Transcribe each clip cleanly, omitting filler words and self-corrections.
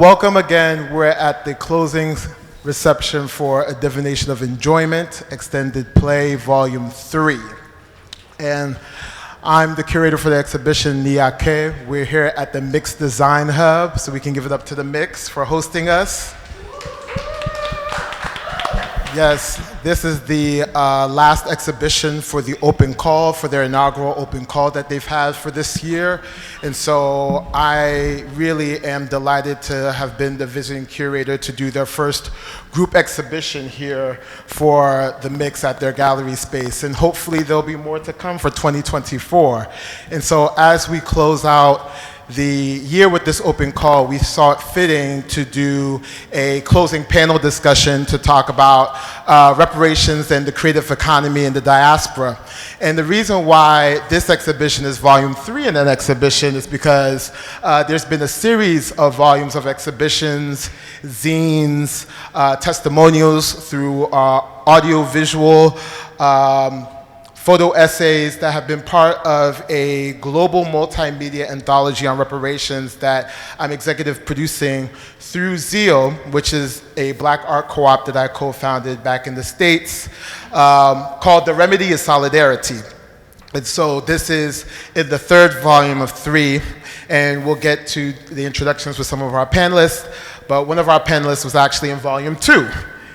Welcome again. We're at the closing reception for A Divination of Enjoyment, Extended Play, Volume 3. And I'm the curator for the exhibition, ACCRA. We're here at the Mix Design Hub, so we can give it up to the Mix for hosting us. Yes, this is the last exhibition for the open call, for their inaugural open call that they've had for this year. And so I really am delighted to have been the visiting curator to do their first group exhibition here for the Mix at their gallery space. And hopefully there'll be more to come for 2024. And so as we close out the year with this open call, we saw it fitting to do a closing panel discussion to talk about reparations and the creative economy in the diaspora. And the reason why this exhibition is volume 3 in an exhibition is because there's been a series of volumes of exhibitions, zines, testimonials through audio-visual, photo essays that have been part of a global multimedia anthology on reparations that I'm executive producing through Zeal, which is a black art co-op that I co-founded back in the States, called The Remedy is Solidarity. And so this is in the third volume of 3, and we'll get to the introductions with some of our panelists, but one of our panelists was actually in volume 2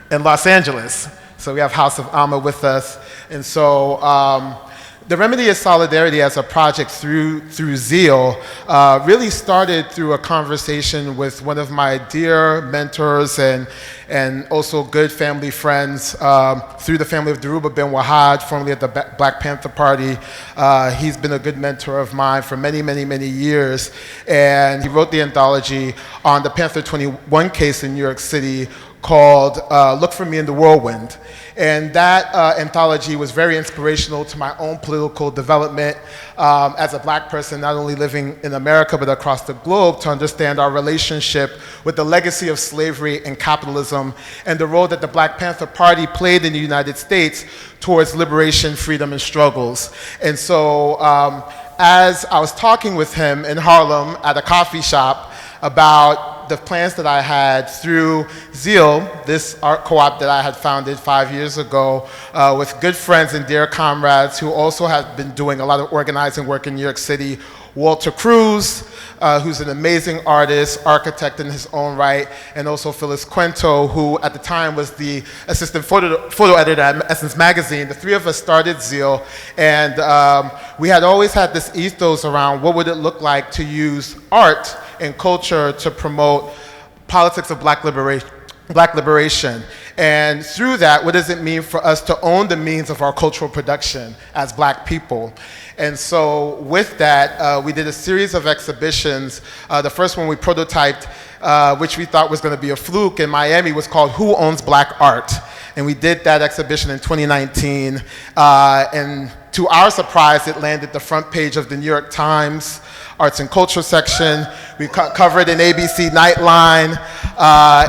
in Los Angeles. So we have House of ACCRA with us. And so the Remedy is Solidarity as a project through Zeal really started through a conversation with one of my dear mentors and also good family friends through the family of Dhoruba bin Wahad, formerly at the Black Panther Party. He's been a good mentor of mine for many, many, many years. And he wrote the anthology on the Panther 21 case in New York City called Look for Me in the Whirlwind. And that anthology was very inspirational to my own political development as a black person, not only living in America, but across the globe, to understand our relationship with the legacy of slavery and capitalism and the role that the Black Panther Party played in the United States towards liberation, freedom, and struggles. And so as I was talking with him in Harlem at a coffee shop about the plans that I had through Zeal, this art co-op that I had founded 5 years ago with good friends and dear comrades who also have been doing a lot of organizing work in New York City. Walter Cruz, who's an amazing artist, architect in his own right, and also Phyllis Cuento, who at the time was the assistant photo editor at Essence Magazine. The three of us started Zeal, and we had always had this ethos around what would it look like to use art and culture to promote politics of black liberation. And through that, what does it mean for us to own the means of our cultural production as black people? And so with that, we did a series of exhibitions. The first one we prototyped, which we thought was going to be a fluke in Miami, was called Who Owns Black Art? And we did that exhibition in 2019. And to our surprise, it landed the front page of the New York Times Arts and Culture section. We covered an ABC Nightline,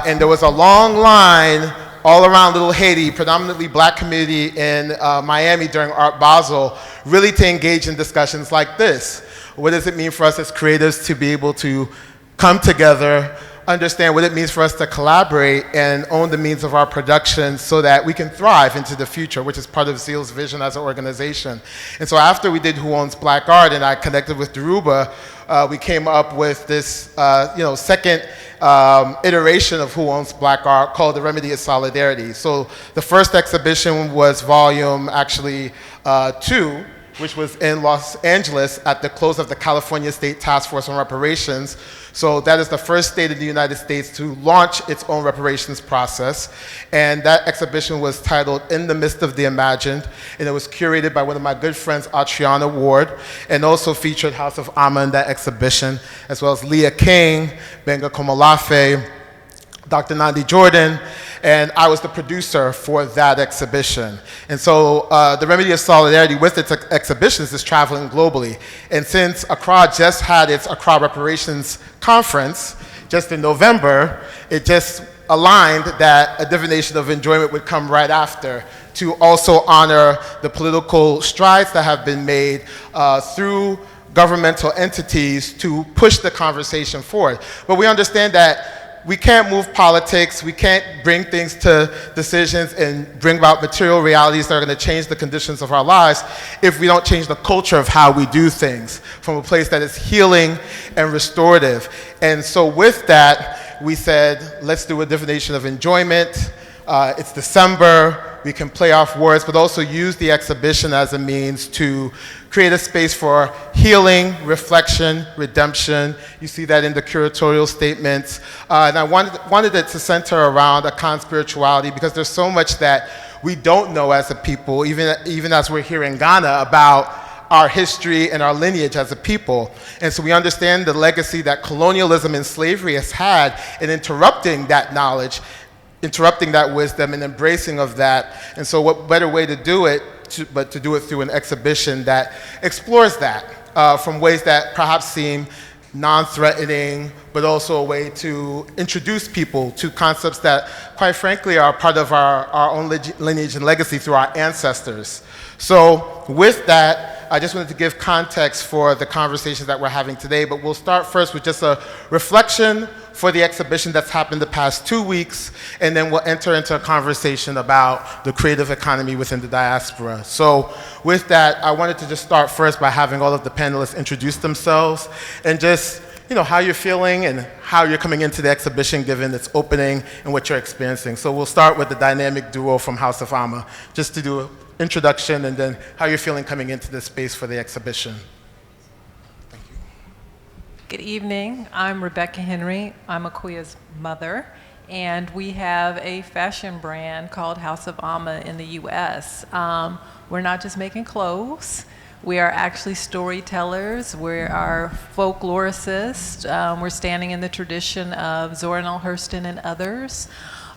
and there was a long line all around Little Haiti, predominantly black community in Miami during Art Basel, really to engage in discussions like this. What does it mean for us as creatives to be able to come together, understand what it means for us to collaborate and own the means of our production so that we can thrive into the future, which is part of Zeal's vision as an organization. And so after we did Who Owns Black Art and I connected with Dhoruba, we came up with this second iteration of Who Owns Black Art called The Remedy is Solidarity. So the first exhibition was volume 2, which was in Los Angeles at the close of the California State Task Force on Reparations. So that is the first state in the United States to launch its own reparations process. And that exhibition was titled In the Midst of the Imagined, and it was curated by one of my good friends, Adriana Ward, and also featured House of ACCRA in that exhibition, as well as Leah King, Benga Komolafe, Dr. Nandi Jordan, and I was the producer for that exhibition. And so the Remedy of Solidarity with its exhibitions is traveling globally. And since ACCRA just had its ACCRA Reparations Conference just in November, it just aligned that A Divination of Enjoyment would come right after to also honor the political strides that have been made through governmental entities to push the conversation forward. But we understand that we can't move politics, we can't bring things to decisions and bring about material realities that are going to change the conditions of our lives if we don't change the culture of how we do things from a place that is healing and restorative. And so with that, we said, let's do a divination of enjoyment. It's December. We can play off words, but also use the exhibition as a means to create a space for healing, reflection, redemption. You see that in the curatorial statements. And I wanted it to center around a con-spirituality because there's so much that we don't know as a people, even as we're here in Ghana, about our history and our lineage as a people. And so we understand the legacy that colonialism and slavery has had in interrupting that knowledge, interrupting that wisdom and embracing of that. And so what better way to do it but to do it through an exhibition that explores that from ways that perhaps seem non-threatening, but also a way to introduce people to concepts that, quite frankly, are part of our own lineage and legacy through our ancestors. So with that, I just wanted to give context for the conversations that we're having today, but we'll start first with just a reflection for the exhibition that's happened the past 2 weeks, and then we'll enter into a conversation about the creative economy within the diaspora. So with that, I wanted to just start first by having all of the panelists introduce themselves and just, how you're feeling and how you're coming into the exhibition given its opening and what you're experiencing. So we'll start with the dynamic duo from House of ACCRA, just to do an introduction and then how you're feeling coming into this space for the exhibition. Good evening. I'm Rebecca Henry. I'm Akuya's mother, and we have a fashion brand called House of ACCRA in the U.S. We're not just making clothes. We are actually storytellers. We are folkloricists. We're standing in the tradition of Zora Neale Hurston and others.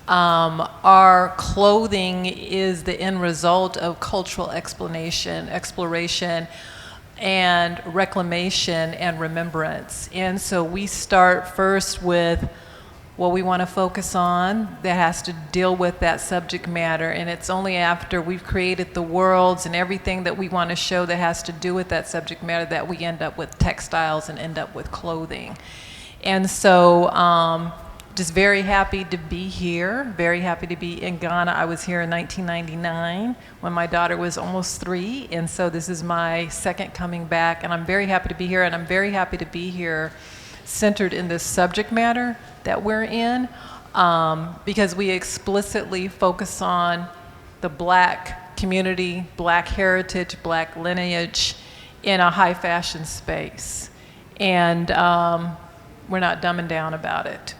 Our clothing is the end result of cultural exploration, and reclamation and remembrance. And so we start first with what we want to focus on that has to deal with that subject matter. And it's only after we've created the worlds and everything that we want to show that has to do with that subject matter that we end up with textiles and end up with clothing. And so just very happy to be here, very happy to be in Ghana. I was here in 1999 when my daughter was almost 3, and so this is my second coming back, and I'm very happy to be here, and I'm very happy to be here centered in this subject matter that we're in, because we explicitly focus on the Black community, Black heritage, Black lineage in a high fashion space. And we're not dumbing down about it.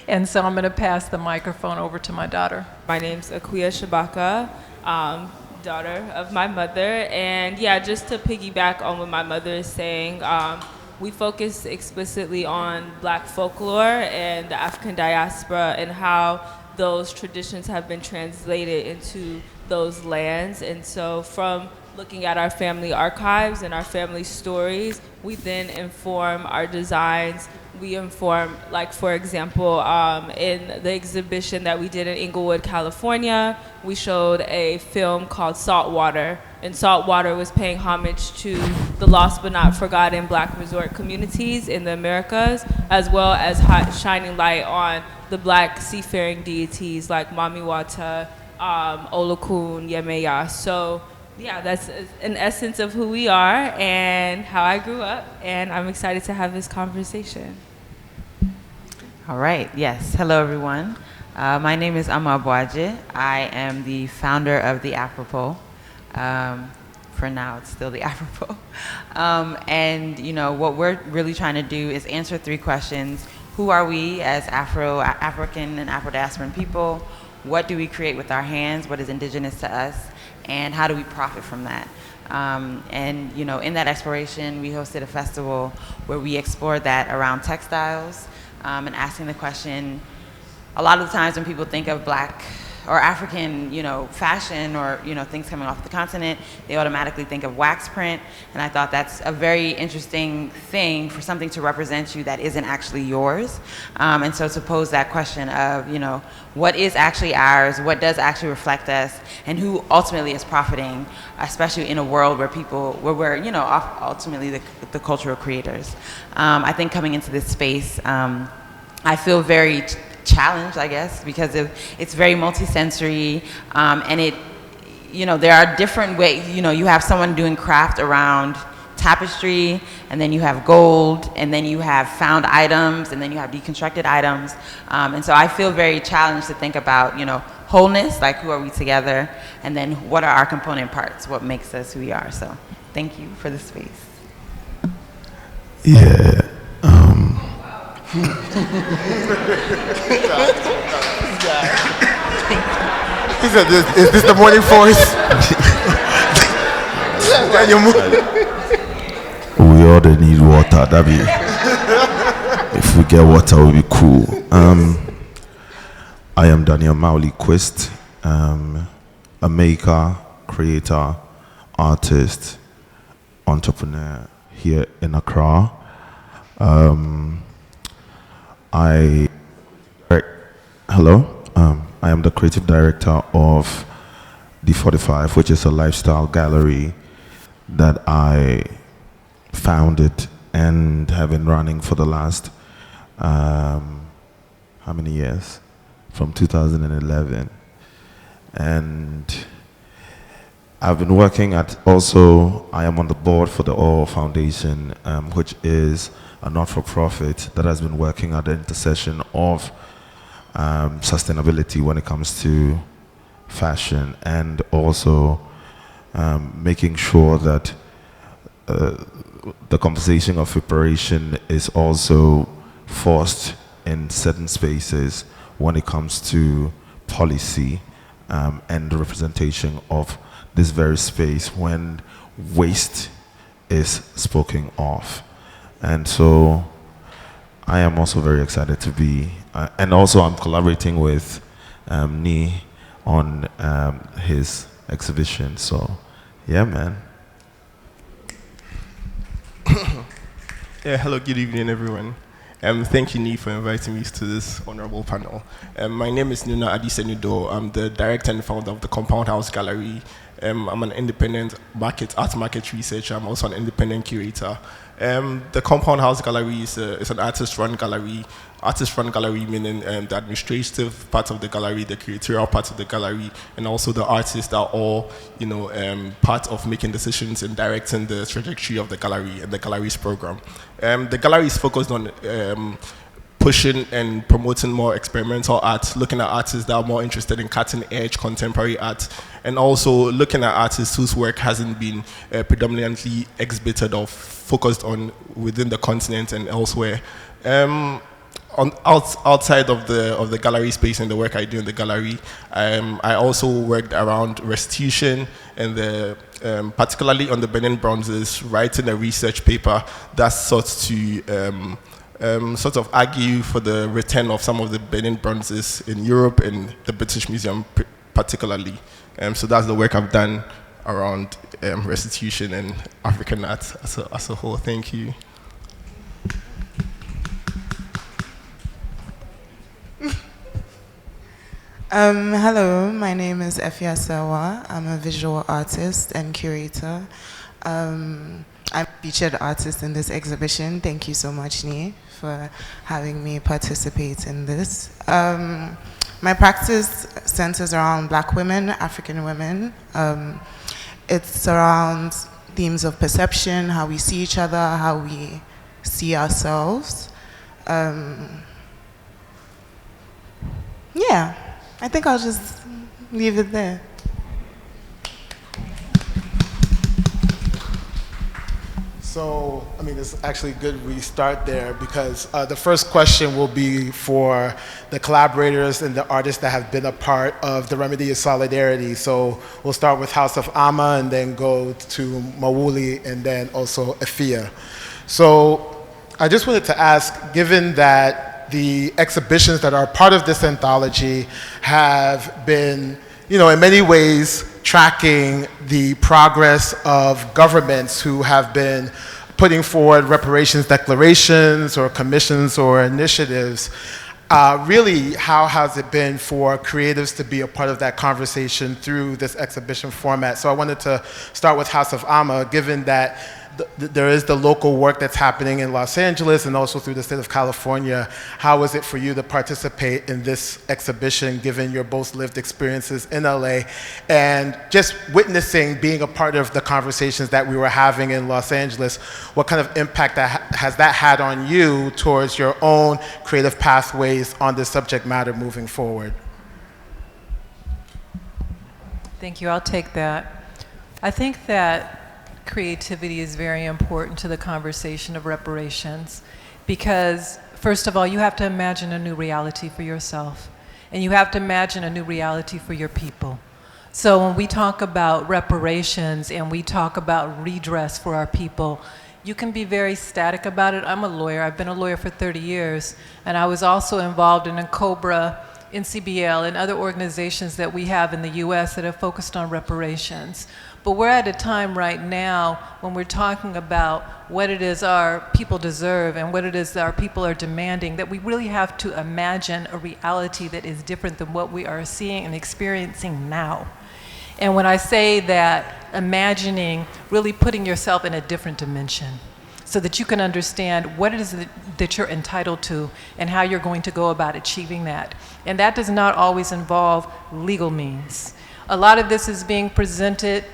And so I'm going to pass the microphone over to my daughter. My name's Akuya Shabaka, daughter of my mother. And yeah, just to piggyback on what my mother is saying, we focus explicitly on Black folklore and the African diaspora and how those traditions have been translated into those lands. And so from looking at our family archives and our family stories, we then inform our designs. We inform, like for example, in the exhibition that we did in Inglewood, California, we showed a film called Saltwater. And Saltwater was paying homage to the lost but not forgotten Black resort communities in the Americas, as well as shining light on the Black seafaring deities like Mamiwata, Olokun, Yemeya. So yeah, that's an essence of who we are and how I grew up, and I'm excited to have this conversation. All right, yes. Hello, everyone. My name is Ama Boaje. I am the founder of the ACCRA. For now, it's still the ACCRA. And what we're really trying to do is answer 3 questions. Who are we as African and Afro-diasporan people? What do we create with our hands? What is indigenous to us? And how do we profit from that? And in that exploration, we hosted a festival where we explored that around textiles and asking the question, a lot of the times when people think of Black or African, fashion or, things coming off the continent, they automatically think of wax print. And I thought that's a very interesting thing for something to represent you that isn't actually yours. And so to pose that question of, what is actually ours, what does actually reflect us, and who ultimately is profiting, especially in a world where we're, ultimately the cultural creators. I think coming into this space, I feel very challenged, I guess, because it's very multisensory, and there are different ways. You have someone doing craft around tapestry, and then you have gold, and then you have found items, and then you have deconstructed items. And so I feel very challenged to think about, wholeness, like who are we together, and then what are our component parts, what makes us who we are. So thank you for the space. Yeah. He said, is this the morning voice? We all need water. That be if we get water, we'll be cool. I am Daniel Mauli Quist, a maker, creator, artist, entrepreneur here in Accra. I am the creative director of the 45, which is a lifestyle gallery that I founded and have been running for the last how many years? From 2011. And I've been working I am on the board for the Oil Foundation, which is a not-for-profit that has been working at the intersection of sustainability when it comes to fashion, and also making sure that the conversation of reparation is also forced in certain spaces when it comes to policy and the representation of this very space when waste is spoken of. And so I am also very excited to be, and also I'm collaborating with Ni on his exhibition. So yeah, man. Yeah, hello, good evening, everyone. Thank you, Ni, for inviting me to this honorable panel. My name is Nuna Adisenido. I'm the director and founder of the Compound House Gallery. I'm an independent art market researcher. I'm also an independent curator. The Compound House Gallery is an artist-run gallery. Artist-run gallery meaning the administrative part of the gallery, the curatorial part of the gallery, and also the artists are all, part of making decisions and directing the trajectory of the gallery and the gallery's program. The gallery is focused on pushing and promoting more experimental art, looking at artists that are more interested in cutting-edge contemporary art, and also looking at artists whose work hasn't been predominantly exhibited or focused on within the continent and elsewhere. Outside of the gallery space and the work I do in the gallery, I also worked around restitution and particularly on the Benin bronzes, writing a research paper that sought to sort of argue for the return of some of the Benin bronzes in Europe and the British Museum particularly. So that's the work I've done around restitution and African art as a whole. Thank you. Hello, my name is Efia Sawa. I'm a visual artist and curator. I'm a featured artist in this exhibition. Thank you so much, Ni, for having me participate in this. My practice centers around Black women, African women. It's around themes of perception, how we see each other, how we see ourselves. Yeah, I think I'll just leave it there. So, it's actually good we start there because the first question will be for the collaborators and the artists that have been a part of the Remedy of Solidarity. So we'll start with House of Amma and then go to Mawuli and then also Efia. So I just wanted to ask, given that the exhibitions that are part of this anthology have been, in many ways, tracking the progress of governments who have been putting forward reparations declarations or commissions or initiatives. Really, how has it been for creatives to be a part of that conversation through this exhibition format? So I wanted to start with House of Amma, given that there is the local work that's happening in Los Angeles and also through the state of California. How was it for you to participate in this exhibition, given your both lived experiences in LA and just witnessing, being a part of the conversations that we were having in Los Angeles? What kind of impact has that had on you towards your own creative pathways on this subject matter moving forward? Thank you. I'll take that. I think that creativity is very important to the conversation of reparations because, first of all, you have to imagine a new reality for yourself, and you have to imagine a new reality for your people. So when we talk about reparations and we talk about redress for our people, you can be very static about it. I'm a lawyer. I've been a lawyer for 30 years, and I was also involved in COBRA, NCBL, and other organizations that we have in the US that have focused on reparations. But we're at a time right now when we're talking about what it is our people deserve and what it is that our people are demanding, that we really have to imagine a reality that is different than what we are seeing and experiencing now. And when I say that, imagining, really putting yourself in a different dimension so that you can understand what it is that you're entitled to and how you're going to go about achieving that. And that does not always involve legal means. A lot of this is being presented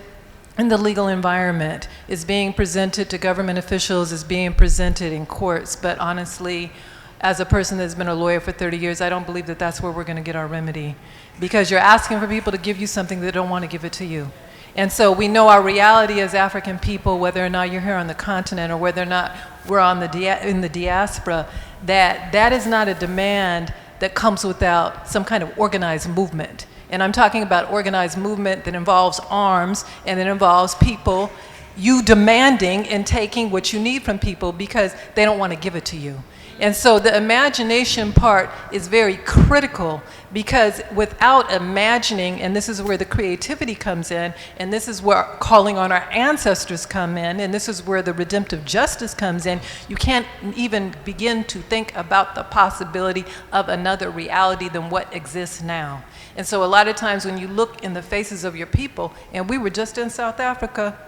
in the legal environment, is being presented to government officials, is being presented in courts, but honestly, as a person that's been a lawyer for 30 years, I don't believe that that's where we're going to get our remedy, because you're asking for people to give you something they don't want to give it to you. And so we know our reality as African people, whether or not you're here on the continent or whether or not we're on in the diaspora, that is not a demand that comes without some kind of organized movement. And I'm talking about organized movement that involves arms and that involves people, you demanding and taking what you need from people because they don't want to give it to you. And so the imagination part is very critical, because without imagining, and this is where the creativity comes in, and this is where calling on our ancestors come in, and this is where the redemptive justice comes in, you can't even begin to think about the possibility of another reality than what exists now. And so a lot of times when you look in the faces of your people, and we were just in South Africa,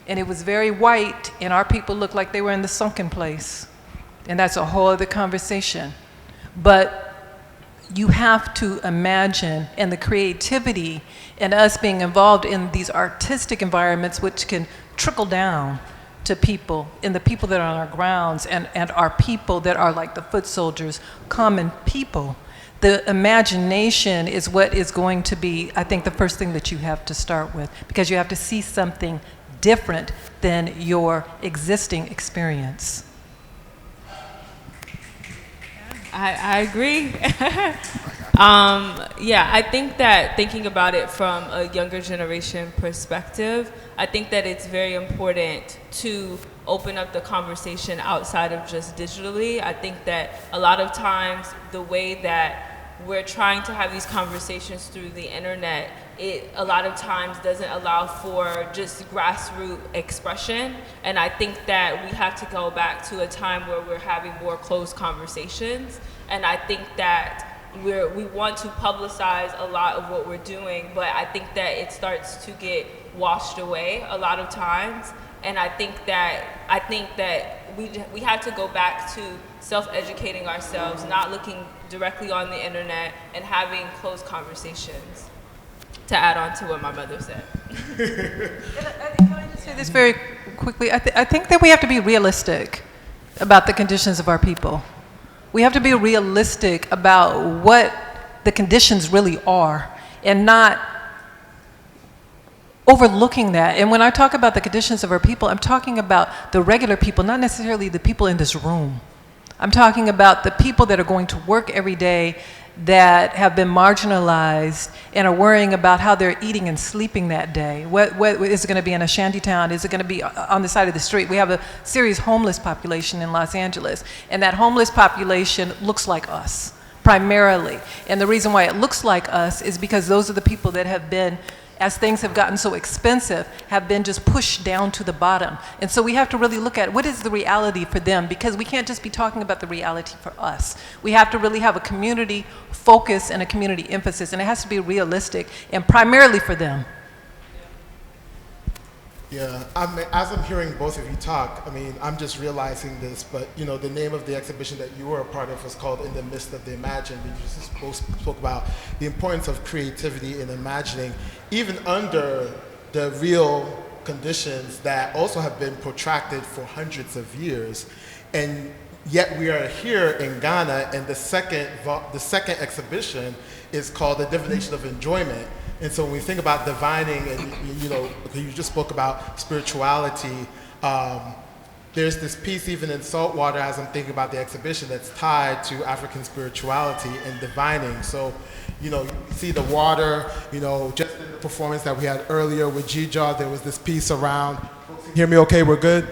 and it was very white, and our people looked like they were in the sunken place. And that's a whole other conversation. But you have to imagine, and the creativity and us being involved in these artistic environments, which can trickle down to people, and the people that are on our grounds, and our people that are like the foot soldiers, common people. The imagination is what is going to be, I think, the first thing that you have to start with, because you have to see something different than your existing experience. I agree. Yeah, I think that thinking about it from a younger generation perspective, I think that it's very important to open up the conversation outside of just digitally. I think that a lot of times the way that we're trying to have these conversations through the internet, it a lot of times doesn't allow for just grassroots expression. And I think that we have to go back to a time where we're having more closed conversations. And I think that we want to publicize a lot of what we're doing, but I think that it starts to get washed away a lot of times. And I think that we have to go back to self-educating ourselves, not looking directly on the internet, and having closed conversations. To add on to what my mother said. Can I just say this very quickly? I think that we have to be realistic about the conditions of our people. We have to be realistic about what the conditions really are, and not overlooking that. And when I talk about the conditions of our people, I'm talking about the regular people, not necessarily the people in this room. I'm talking about the people that are going to work every day, that have been marginalized and are worrying about how they're eating and sleeping that day. What is it going to be in a shanty town? Is it going to be on the side of the street? We have a serious homeless population in Los Angeles, and that homeless population looks like us, primarily. And the reason why it looks like us is because those are the people that have been, as things have gotten so expensive, have been just pushed down to the bottom. And so we have to really look at what is the reality for them, because we can't just be talking about the reality for us. We have to really have a community focus and a community emphasis, and it has to be realistic and primarily for them. Yeah, as I'm hearing both of you talk, I mean, I'm just realizing this, but you know, the name of the exhibition that you were a part of was called In the Midst of the Imagined. You just spoke about the importance of creativity in imagining, even under the real conditions that also have been protracted for hundreds of years. And yet we are here in Ghana, and the second exhibition is called The Divination of Enjoyment. And so when we think about divining, and you know, you just spoke about spirituality, there's this piece even in Saltwater, as I'm thinking about the exhibition, that's tied to African spirituality and divining. So, you know, you see the water, you know, just in the performance that we had earlier with G-Jaw, there was this piece around, folks can hear me okay, we're good?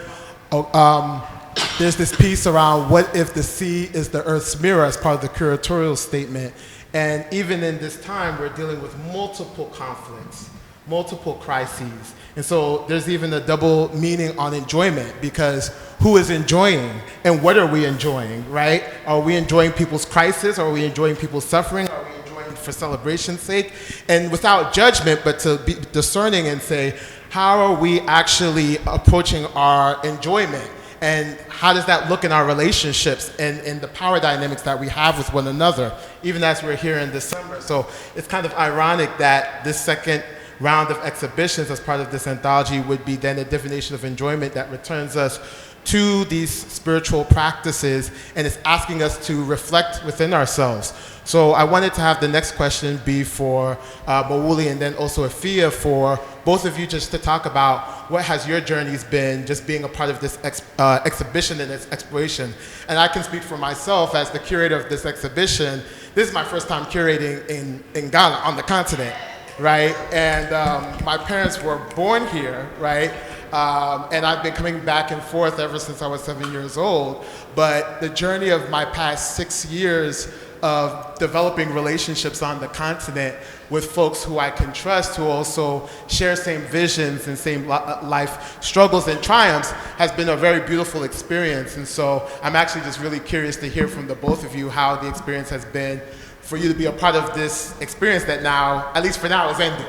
There's this piece around what if the sea is the earth's mirror as part of the curatorial statement. And even in this time, we're dealing with multiple conflicts, multiple crises. And so there's even a double meaning on enjoyment, because who is enjoying and what are we enjoying, right? Are we enjoying people's crisis? Are we enjoying people's suffering? Are we enjoying for celebration's sake? And without judgment, but to be discerning and say, how are we actually approaching our enjoyment? And how does that look in our relationships and in the power dynamics that we have with one another, even as we're here in December? So it's kind of ironic that this second round of exhibitions as part of this anthology would be then a divination of enjoyment that returns us to these spiritual practices and is asking us to reflect within ourselves. So I wanted to have the next question be for Mawuli and then also Afia, for both of you just to talk about what has your journeys been just being a part of this exhibition and its exploration. And I can speak for myself as the curator of this exhibition. This is my first time curating in Ghana, on the continent, right? And my parents were born here, right? And I've been coming back and forth ever since I was 7 years old. But the journey of my past 6 years of developing relationships on the continent with folks who I can trust, who also share same visions and same life struggles and triumphs, has been a very beautiful experience. And so I'm actually just really curious to hear from the both of you how the experience has been for you to be a part of this experience that now, at least for now, is ending.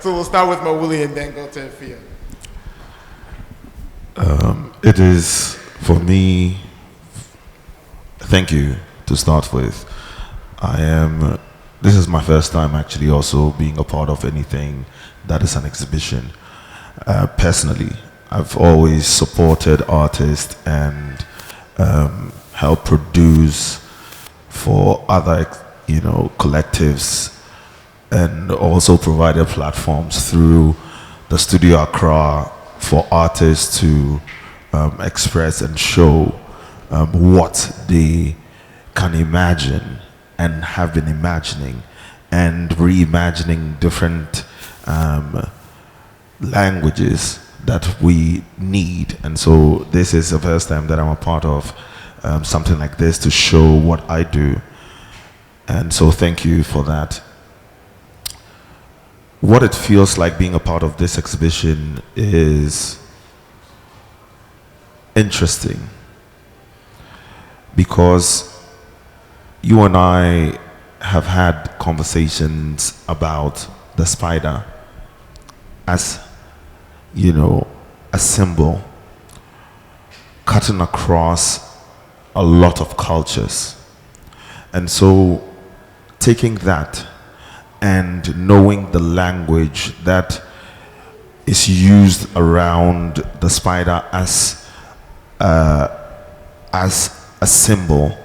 So we'll start with Mawuli and then go to Afia. It is, for me, thank you to start with. This is my first time actually also being a part of anything that is an exhibition. Personally, I've always supported artists and helped produce for other, collectives, and also provided platforms through the Studio Accra for artists to express and show what they can imagine and have been imagining, and reimagining different languages that we need. And so this is the first time that I'm a part of something like this to show what I do. And so thank you for that. What it feels like being a part of this exhibition is interesting, because you and I have had conversations about the spider as, a symbol cutting across a lot of cultures. And so taking that and knowing the language that is used around the spider as a symbol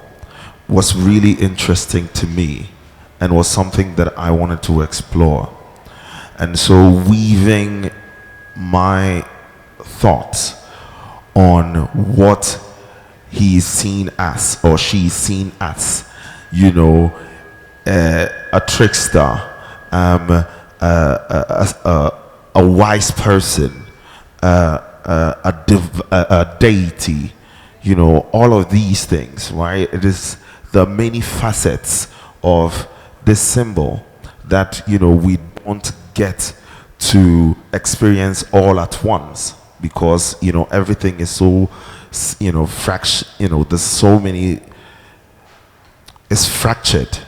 was really interesting to me, and was something that I wanted to explore. And so weaving my thoughts on what he is seen as, or she is seen as, a trickster, a wise person, a deity, all of these things, right? It is the many facets of this symbol that, we don't get to experience all at once, because, everything is so, there's so many, it's fractured.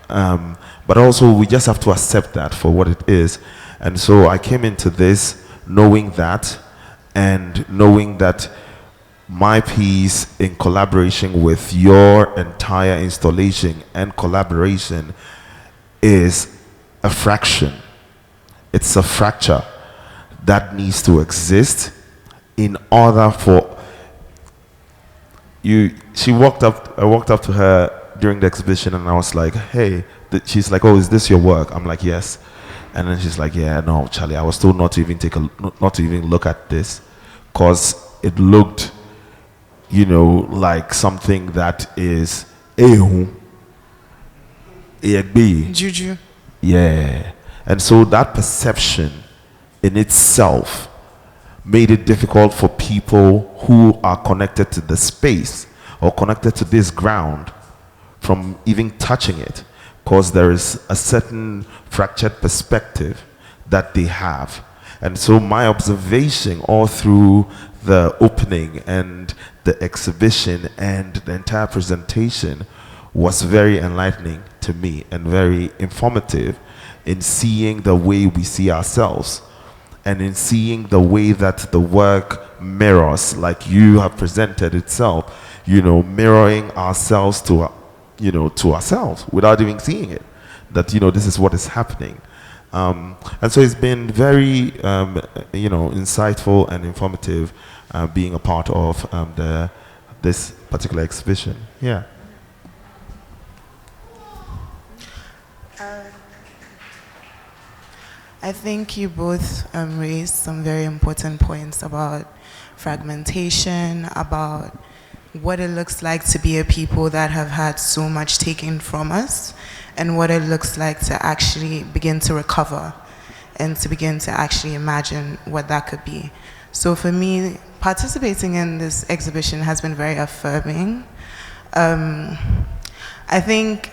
But also we just have to accept that for what it is. And so I came into this knowing that, and knowing that my piece, in collaboration with your entire installation and collaboration, is a fraction. It's a fracture that needs to exist in order for you. I walked up to her during the exhibition, and I was like, hey, she's like, oh, is this your work? I'm like, yes. And then she's like, yeah, no, Charlie, I was told not to even look at this, because it looked, like something that is Juju. yeah. And so that perception in itself made it difficult for people who are connected to the space or connected to this ground from even touching it, because there is a certain fractured perspective that they have. And so my observation all through the opening and the exhibition and the entire presentation was very enlightening to me and very informative in seeing the way we see ourselves and in seeing the way that the work mirrors, like you have presented itself, mirroring ourselves to ourselves without even seeing it, that, this is what is happening. And so it's been very, insightful and informative being a part of this particular exhibition. Yeah. I think you both raised some very important points about fragmentation, about what it looks like to be a people that have had so much taken from us, and what it looks like to actually begin to recover and to begin to actually imagine what that could be. So for me, participating in this exhibition has been very affirming. I think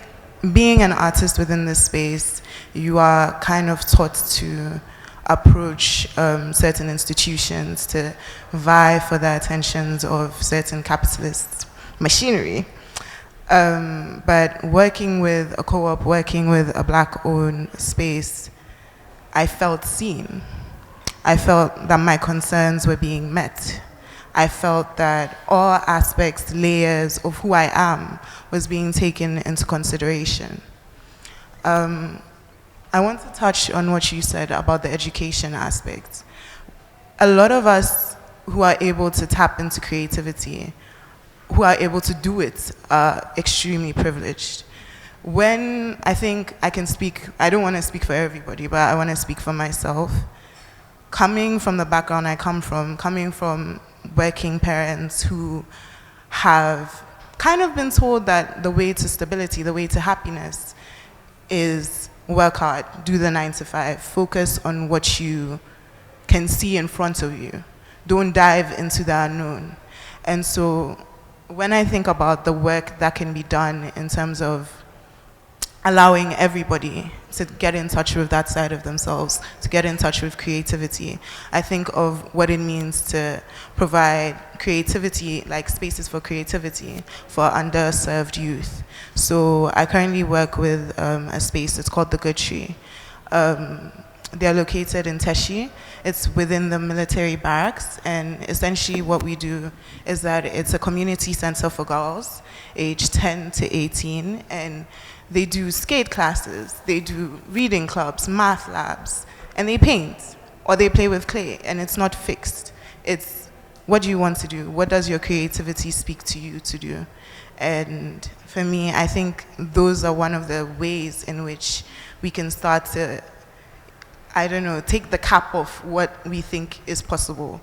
being an artist within this space, you are kind of taught to approach certain institutions to vie for the attentions of certain capitalist machinery. But working with a co-op, working with a Black-owned space, I felt seen. I felt that my concerns were being met. I felt that all aspects, layers of who I am was being taken into consideration. I want to touch on what you said about the education aspect. A lot of us who are able to tap into creativity, who are able to do it, are extremely privileged. When I think I can speak, I don't want to speak for everybody, but I want to speak for myself. Coming from the background I come from, coming from working parents who have kind of been told that the way to stability, the way to happiness is work hard, do the 9 to 5, focus on what you can see in front of you. Don't dive into the unknown. And so when I think about the work that can be done in terms of allowing everybody to get in touch with that side of themselves, to get in touch with creativity, I think of what it means to provide creativity, like spaces for creativity for underserved youth. So I currently work with a space, it's called The Good Tree. They're located in Teshi. It's within the military barracks, and essentially what we do is that it's a community center for girls aged 10 to 18, and they do skate classes, they do reading clubs, math labs, and they paint, or they play with clay, and it's not fixed. It's what do you want to do? What does your creativity speak to you to do? And for me, I think those are one of the ways in which we can start to, I don't know, take the cap off what we think is possible.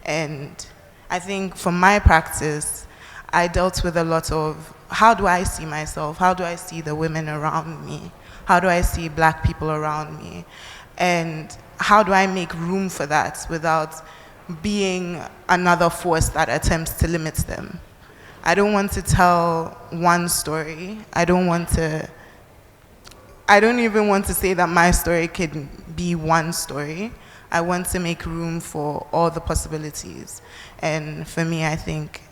And I think for my practice, I dealt with a lot of how do I see myself? How do I see the women around me? How do I see Black people around me? And how do I make room for that without being another force that attempts to limit them? I don't want to tell one story. I don't even want to say that my story can be one story. I want to make room for all the possibilities. And for me, I think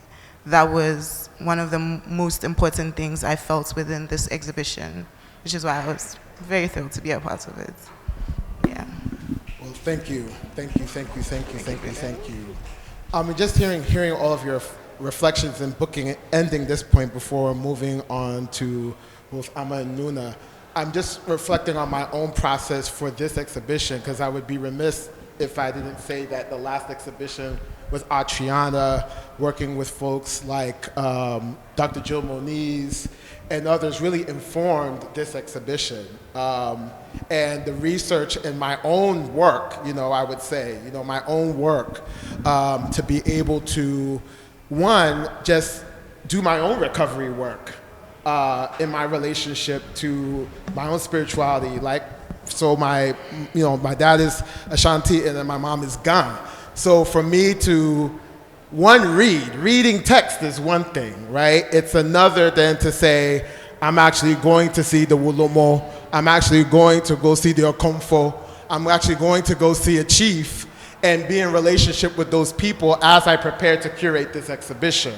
that was one of the most important things I felt within this exhibition, which is why I was very thrilled to be a part of it. Yeah. Well, Thank you, thank you, thank you, thank you, thank you, thank you. Just hearing all of your reflections and booking, ending this point before moving on to both Amma and Nuna, I'm just reflecting on my own process for this exhibition, because I would be remiss if I didn't say that the last exhibition with Adriana, working with folks like Dr. Jill Moniz and others, really informed this exhibition. And the research and my own work, I would say, my own work, to be able to, one, just do my own recovery work in my relationship to my own spirituality. So my dad is Ashanti and then my mom is Ghana. So for me to, one, reading text is one thing, right? It's another than to say, I'm actually going to see the Wolomo, I'm actually going to go see the Okomfo, I'm actually going to go see a chief and be in relationship with those people as I prepare to curate this exhibition.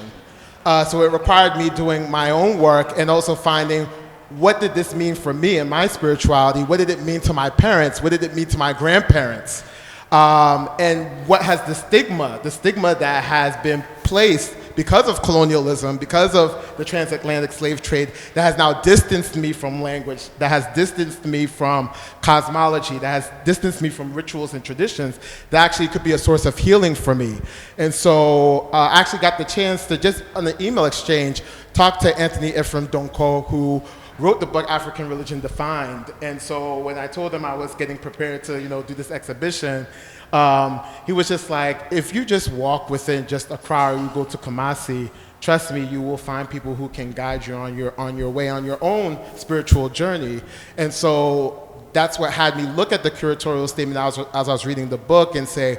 So it required me doing my own work and also finding, what did this mean for me and my spirituality? What did it mean to my parents? What did it mean to my grandparents? And what has the stigma that has been placed because of colonialism, because of the transatlantic slave trade, that has now distanced me from language, that has distanced me from cosmology, that has distanced me from rituals and traditions, that actually could be a source of healing for me. And so I actually got the chance to, just on an email exchange, talk to Anthony Ephraim Donko, who wrote the book African Religion Defined. And so when I told him I was getting prepared to do this exhibition, he was just like, if you just walk within just Accra or you go to Kumasi, trust me, you will find people who can guide you on your way, on your own spiritual journey. And so that's what had me look at the curatorial statement as I was reading the book and say,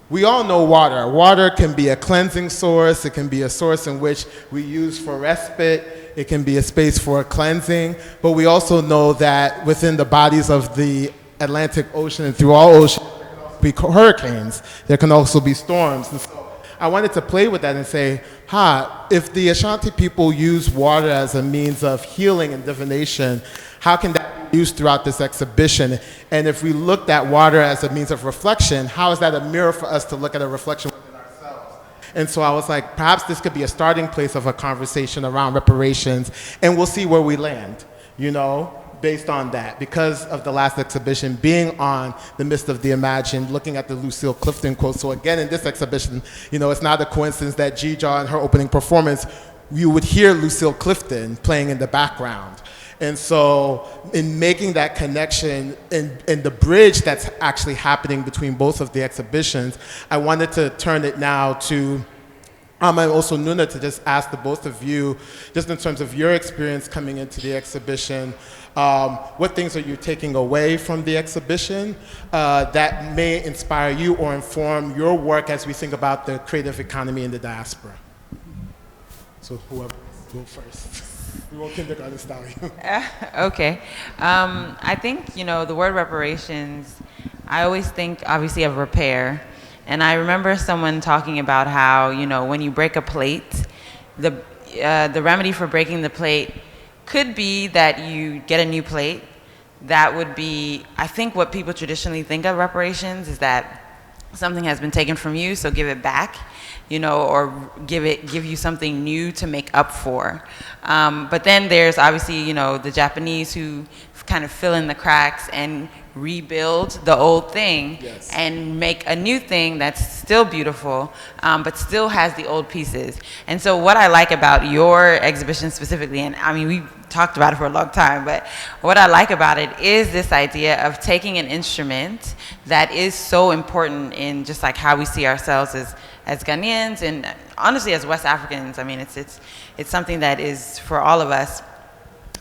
we all know water. Water can be a cleansing source. It can be a source in which we use for respite. It can be a space for cleansing. But we also know that within the bodies of the Atlantic Ocean and through all oceans, there can be hurricanes. There can also be storms. And so I wanted to play with that and say, if the Ashanti people use water as a means of healing and divination, how can that be used throughout this exhibition? And if we looked at water as a means of reflection, how is that a mirror for us to look at a reflection within ourselves? And so I was like, perhaps this could be a starting place of a conversation around reparations, and we'll see where we land, based on that, because of the last exhibition being on the Midst of the Imagined, looking at the Lucille Clifton quote. So again, in this exhibition, it's not a coincidence that Gija, in her opening performance, you would hear Lucille Clifton playing in the background. And so in making that connection and the bridge that's actually happening between both of the exhibitions, I wanted to turn it now to and also Nuna, to just ask the both of you, just in terms of your experience coming into the exhibition, what things are you taking away from the exhibition that may inspire you or inform your work as we think about the creative economy in the diaspora? So whoever go first. We won't kindergarten style you. Okay. I think, the word reparations, I always think obviously of repair. And I remember someone talking about how, when you break a plate, the remedy for breaking the plate could be that you get a new plate. That would be, I think, what people traditionally think of reparations is that something has been taken from you, so give it back, or give you something new to make up for. But then there's obviously, the Japanese who kind of fill in the cracks and rebuild the old thing. Yes. And make a new thing that's still beautiful, but still has the old pieces. And so what I like about your exhibition specifically, and I mean, we talked about it for a long time, but what I like about it is this idea of taking an instrument that is so important in just like how we see ourselves as Ghanaians and honestly as West Africans. I mean, it's something that is for all of us,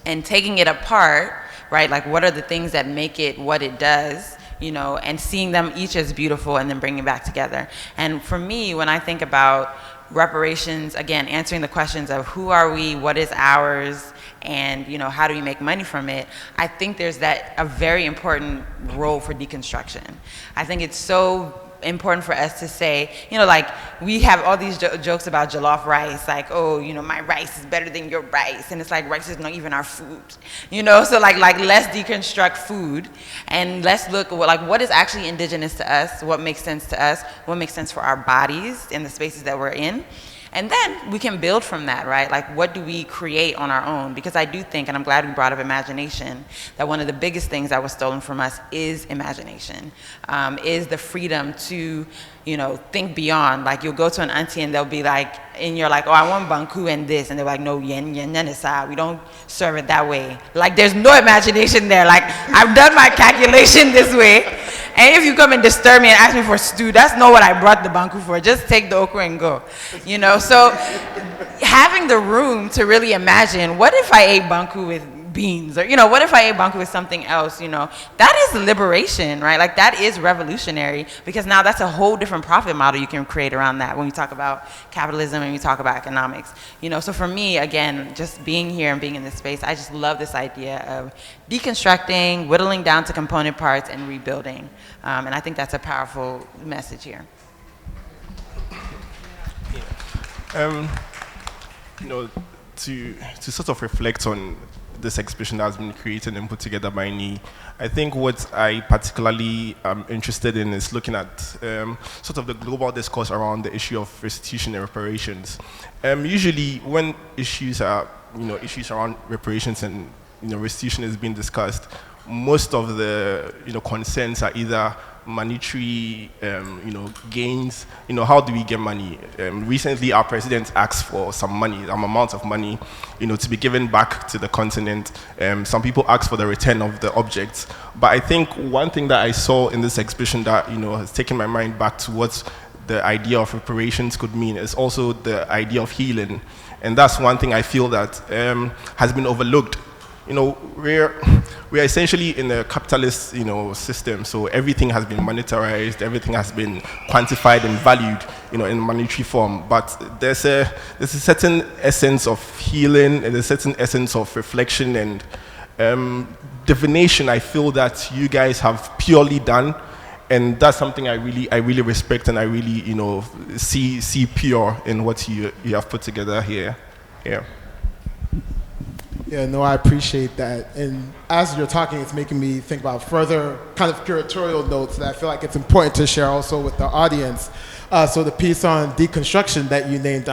and taking it apart, right? Like, what are the things that make it what it does, and seeing them each as beautiful and then bringing it back together. And for me, when I think about reparations, again, answering the questions of who are we, what is ours, and how do we make money from it, I think there's a very important role for deconstruction. I think it's so important for us to say, like we have all these jokes about jollof rice, like, oh, my rice is better than your rice, and it's like rice is not even our food, so like let's deconstruct food and let's look at what is actually indigenous to us, what makes sense to us, what makes sense for our bodies and the spaces that we're in. And then we can build from that, right? Like, what do we create on our own? Because I do think, and I'm glad we brought up imagination, that one of the biggest things that was stolen from us is imagination, is the freedom to, think beyond. Like, you'll go to an auntie and they'll be like, and you're like, oh, I want banku and this. And they're like, no, yen nenesa. We don't serve it that way. Like, there's no imagination there. Like, I've done my calculation this way. And if you come and disturb me and ask me for stew, that's not what I brought the banku for. Just take the okra and go. So having the room to really imagine, what if I ate banku with beans? Or, what if I ate banku with something else? That is liberation, right? Like, that is revolutionary, because now that's a whole different profit model you can create around that when we talk about capitalism and we talk about economics. So for me, again, just being here and being in this space, I just love this idea of deconstructing, whittling down to component parts, and rebuilding. And I think that's a powerful message here. To sort of reflect on this exhibition that has been created and put together by NI, I think what I particularly am interested in is looking at sort of the global discourse around the issue of restitution and reparations. Usually, when issues are, issues around reparations and restitution is being discussed, most of the concerns are either monetary gains. How do we get money? Recently, our president asked for some money, some amount of money, to be given back to the continent. Some people asked for the return of the objects. But I think one thing that I saw in this exhibition that has taken my mind back to what the idea of reparations could mean is also the idea of healing, and that's one thing I feel that has been overlooked. We're essentially in a capitalist, system. So everything has been monetarized, everything has been quantified and valued, in monetary form. But there's a certain essence of healing and a certain essence of reflection and divination. I feel that you guys have purely done, and that's something I really respect, and I really, see pure in what you have put together here. Yeah. Yeah, no, I appreciate that. And as you're talking, it's making me think about further kind of curatorial notes that I feel like it's important to share also with the audience. So the piece on deconstruction that you named,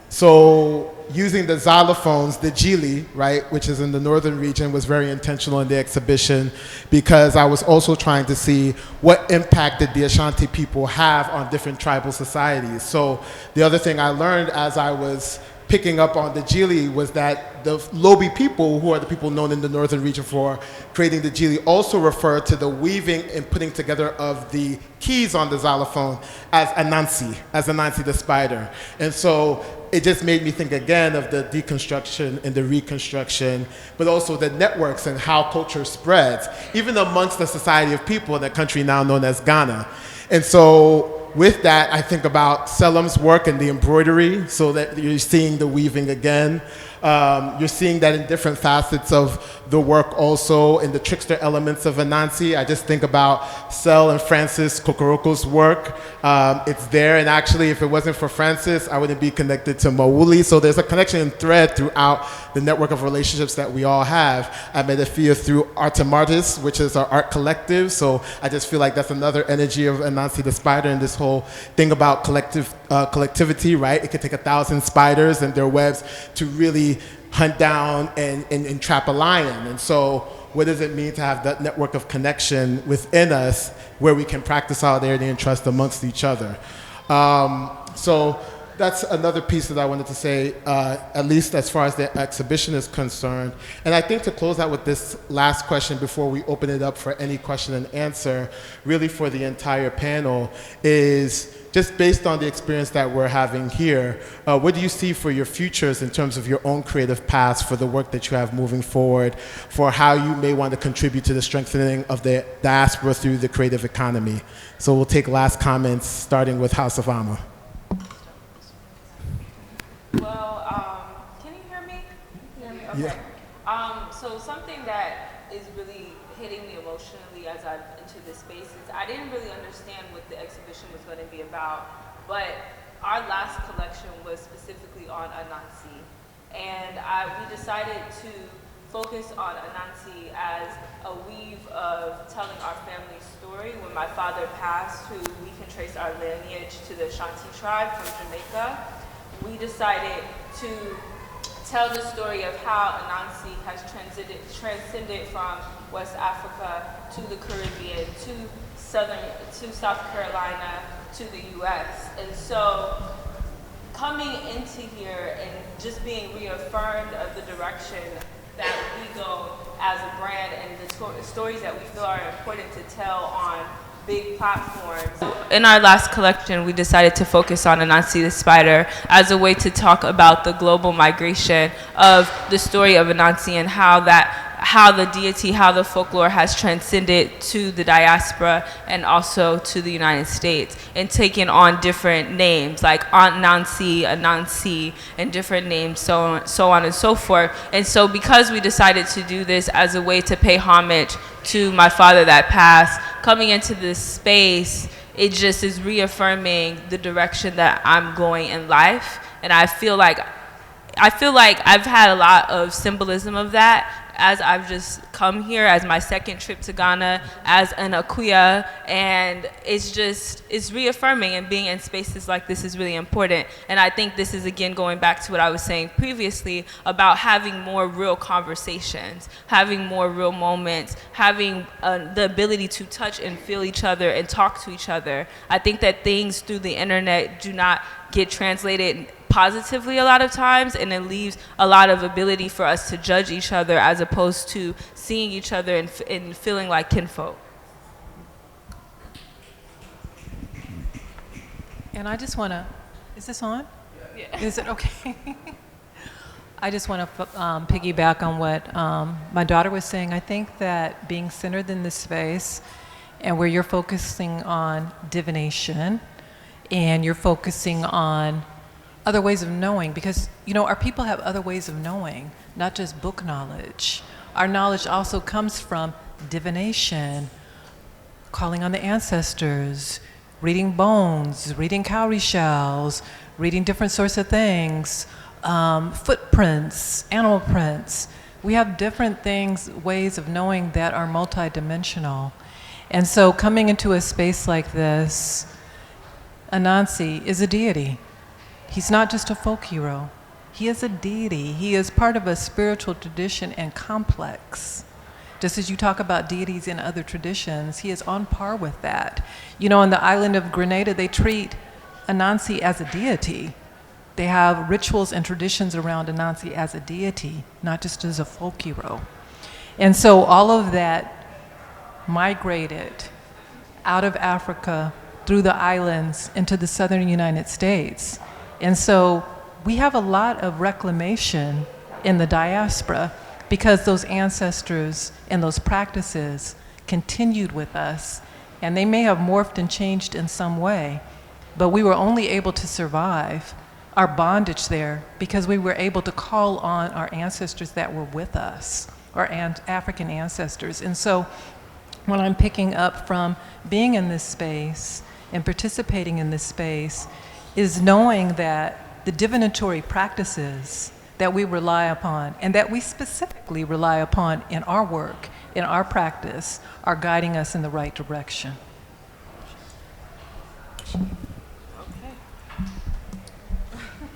so using the xylophones, the Gili, right, which is in the northern region, was very intentional in the exhibition, because I was also trying to see what impact did the Ashanti people have on different tribal societies. So the other thing I learned as I was picking up on the Gili was that the Lobi people, who are the people known in the northern region for creating the Gili, also refer to the weaving and putting together of the keys on the xylophone as Anansi the spider. And so it just made me think again of the deconstruction and the reconstruction, but also the networks and how culture spreads, even amongst the society of people in a country now known as Ghana. And so with that, I think about Selim's work and the embroidery, so that you're seeing the weaving again. You're seeing that in different facets of the work also, in the trickster elements of Anansi. I just think about Sel and Francis Kokoroko's work. It's there, and actually, if it wasn't for Francis, I wouldn't be connected to Mawuli. So there's a connection and thread throughout the network of relationships that we all have. I met Afia through Artemartis, which is our art collective. So I just feel like that's another energy of Anansi the spider, and this whole thing about collectivity, right? It could take 1,000 spiders and their webs to really hunt down and trap a lion. And so what does it mean to have that network of connection within us where we can practice solidarity and trust amongst each other? So that's another piece that I wanted to say, at least as far as the exhibition is concerned. And I think to close out with this last question before we open it up for any question and answer, really for the entire panel, is just based on the experience that we're having here, what do you see for your futures in terms of your own creative paths for the work that you have moving forward, for how you may want to contribute to the strengthening of the diaspora through the creative economy? So we'll take last comments, starting with House of Amma. Well, can you hear me? Okay. Yeah. So something that is really hitting me emotionally as I enter this space is I didn't really understand what the exhibition was going to be about, but our last collection was specifically on Anansi. And we decided to focus on Anansi as a weave of telling our family story. When my father passed, who we can trace our lineage to the Shanti tribe from Jamaica, we decided to tell the story of how Anansi has transcended from West Africa to the Caribbean, to South Carolina, to the US. And so coming into here and just being reaffirmed of the direction that we go as a brand and the stories that we feel are important to tell on big platforms. In our last collection, we decided to focus on Anansi the spider as a way to talk about the global migration of the story of Anansi and how the deity, how the folklore has transcended to the diaspora and also to the United States and taken on different names like Aunt Nancy, Anansi, and different names, so on and so forth. And so because we decided to do this as a way to pay homage to my father that passed, coming into this space, it just is reaffirming the direction that I'm going in life. And I feel like I've had a lot of symbolism of that as I've just come here as my second trip to Ghana as an Akuya, and it's reaffirming, and being in spaces like this is really important. And I think this is again going back to what I was saying previously about having more real conversations, having more real moments, having the ability to touch and feel each other and talk to each other. I think that things through the internet do not get translated positively a lot of times, and it leaves a lot of ability for us to judge each other as opposed to seeing each other and feeling like kinfolk. And I just want to, is this on? Yeah. Is it okay? I just want to piggyback on what my daughter was saying. I think that being centered in this space and where you're focusing on divination and you're focusing on other ways of knowing, because our people have other ways of knowing, not just book knowledge. Our knowledge also comes from divination, calling on the ancestors, reading bones, reading cowrie shells, reading different sorts of things, footprints, animal prints. We have different things, ways of knowing that are multidimensional. And so coming into a space like this, Anansi is a deity. He's not just a folk hero. He is a deity. He is part of a spiritual tradition and complex. Just as you talk about deities in other traditions, he is on par with that. On the island of Grenada, they treat Anansi as a deity. They have rituals and traditions around Anansi as a deity, not just as a folk hero. And so all of that migrated out of Africa through the islands into the southern United States. And so we have a lot of reclamation in the diaspora because those ancestors and those practices continued with us, and they may have morphed and changed in some way, but we were only able to survive our bondage there because we were able to call on our ancestors that were with us, our African ancestors. And so what I'm picking up from being in this space and participating in this space is knowing that the divinatory practices that we rely upon and that we specifically rely upon in our work, in our practice, are guiding us in the right direction.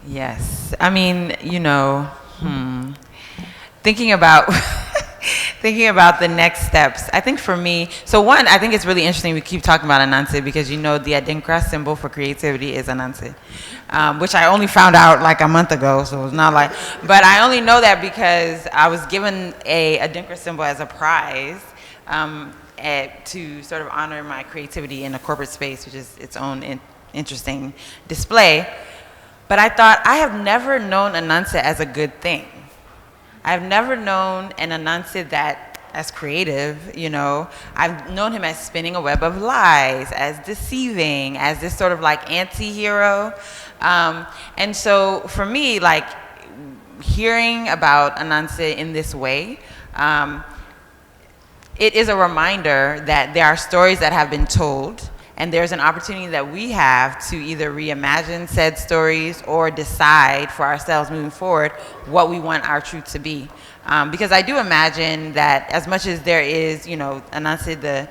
Yes. I mean, thinking about thinking about the next steps, I think for me, so one, I think it's really interesting we keep talking about Anansi because the Adinkra symbol for creativity is Anansi, which I only found out like a month ago, so it's not like, but I only know that because I was given a Adinkra symbol as a prize to sort of honor my creativity in a corporate space, which is its own interesting display. But I thought, I have never known Anansi as a good thing. I've never known an Anansi that as creative, I've known him as spinning a web of lies, as deceiving, as this sort of like anti-hero. And so for me, like hearing about Anansi in this way, it is a reminder that there are stories that have been told, and there's an opportunity that we have to either reimagine said stories or decide for ourselves moving forward what we want our truth to be. Because I do imagine that as much as there is, and I said the,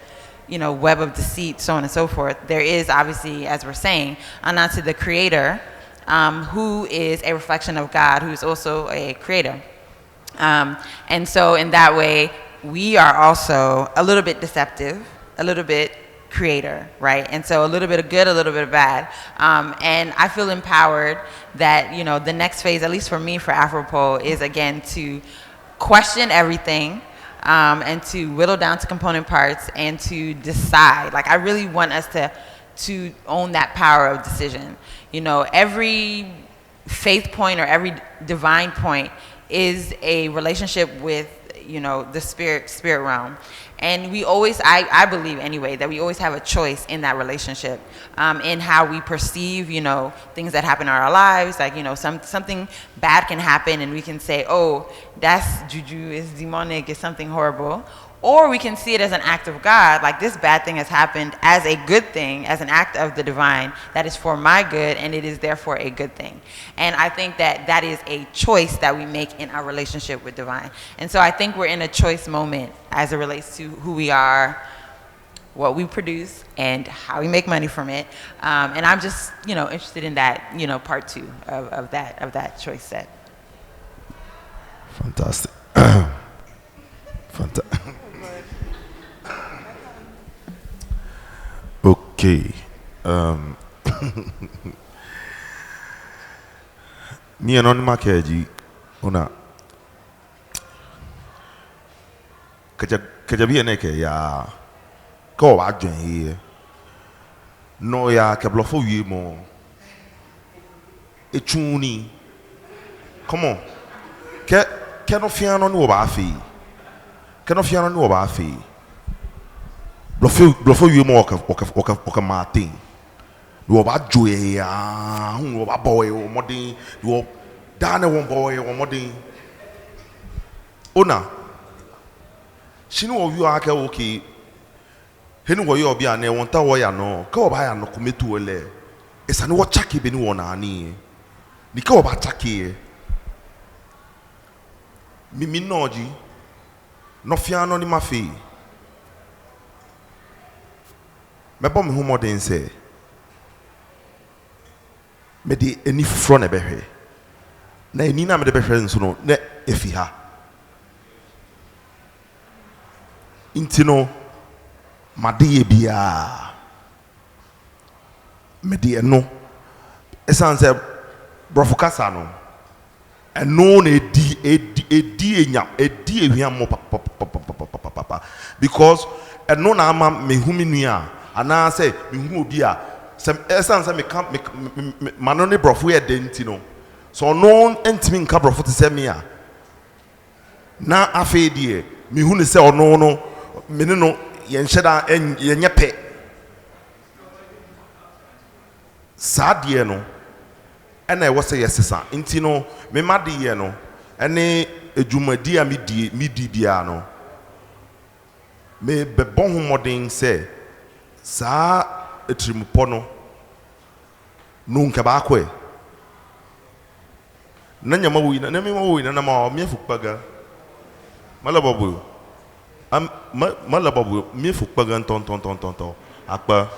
web of deceit, so on and so forth, there is obviously, as we're saying, Anansi the creator, who is a reflection of God, who's also a creator. And so in that way, we are also a little bit deceptive, a little bit creator, right? And so a little bit of good, a little bit of bad. And I feel empowered that, the next phase, at least for me, for ACCRA, is again to question everything, and to whittle down to component parts and to decide. Like, I really want us to own that power of decision. Every faith point or every divine point is a relationship with, the spirit realm. And we always, I believe anyway, that we always have a choice in that relationship, in how we perceive, things that happen in our lives. Like, something bad can happen and we can say, oh, that's juju, it's demonic, it's something horrible. Or we can see it as an act of God, like this bad thing has happened as a good thing, as an act of the divine that is for my good, and it is therefore a good thing. And I think that that is a choice that we make in our relationship with divine. And so I think we're in a choice moment as it relates to who we are, what we produce, and how we make money from it. And I'm just, interested in that, part two of that choice set. Fantastic. Fantastic. Okay. Me and on my keji, una. Kajabi eneke ya. Ko wa dwen here. No ya keblofo wie mo. Echuni. Come on. Ke no fiano no ba fi. Ke no fiano no ba fi. Blofo wie mo oka Martin. You ba joy ya, hu ba boy o modin, you dane won boy o modin. Ona. Shinu o wi aka okay. Henu wo yo bia na won ta wo ya no. Ka wo ba ya no kumetu ole. Esa no wo chake be ni won ani. Ni ka wo ba chake. Mi noji. No fiano ni mafi. Me bom hu modern say me di eni fro na behwe na eni na me de behwe nso no na efi ha intino made bia me di eno esan say brofo kasa no eno na edi enyam edi ehwiam mo papa because eno na ama me hu me nua ana say me hu obi a some essence me manone brofo e denti no so no entimi nka brofo te say me a na afi die me hu ne say ono no me ne no ye nheda ye nyepe sadie no ena e wo say yesesa nti no me made ye no ene ejumadi a me di bia no me bebon hu modern say sa etrimupo no nunka ba kwe na nyama wi na me ma wi na ma me fukpaga malababu malababu me fukpaga ton akpa